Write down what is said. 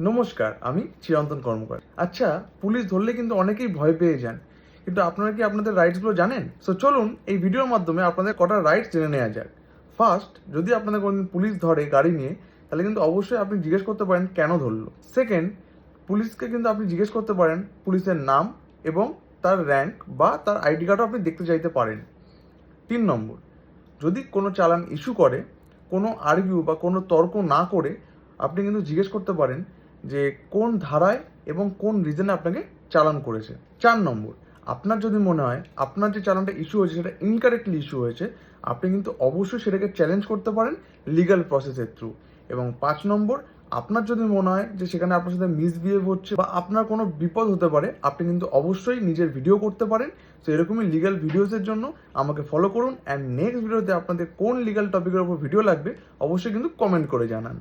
নমস্কার, আমি চিরন্তন কর্মকার। আচ্ছা, পুলিশ ধরলে কিন্তু অনেকেই ভয় পেয়ে যান, কিন্তু আপনারা কি আপনাদের রাইটসগুলো জানেন? সো চলুন এই ভিডিওর মাধ্যমে আপনাদের কটা রাইটস জেনে নেওয়া যাক। ফার্স্ট, যদি আপনাদের কোনোদিন পুলিশ ধরে গাড়ি নিয়ে, তাহলে কিন্তু অবশ্যই আপনি জিজ্ঞেস করতে পারেন কেন ধরলো। সেকেন্ড, পুলিশকে কিন্তু আপনি জিজ্ঞেস করতে পারেন পুলিশের নাম এবং তার র্যাঙ্ক বা তার আইডি কার্ডও আপনি দেখতে চাইতে পারেন। 3 নম্বর, যদি কোনো চালান ইস্যু করে, কোনো আর্গিউ বা কোনো তর্ক না করে আপনি কিন্তু জিজ্ঞেস করতে পারেন যে কোন ধারায় এবং কোন রিজনে আপনাকে চালান করেছে। 4 নম্বর, আপনার যদি মনে হয় আপনার যে চালানটা ইস্যু হয়েছে সেটা ইনকারেক্টলি ইস্যু হয়েছে, আপনি কিন্তু অবশ্যই সেটাকে চ্যালেঞ্জ করতে পারেন লিগ্যাল প্রসেসের থ্রু। এবং 5 নম্বর, আপনার যদি মনে হয় যে সেখানে আপনার সাথে মিসবিহেভ হচ্ছে বা আপনার কোনো বিপদ হতে পারে, আপনি কিন্তু অবশ্যই নিজের ভিডিও করতে পারেন। তো এরকমই লিগ্যাল ভিডিওসের জন্য আমাকে ফলো করুন, অ্যান্ড নেক্সট ভিডিওতে আপনাদের কোন লিগ্যাল টপিকের উপর ভিডিও লাগবে অবশ্যই কিন্তু কমেন্ট করে জানান।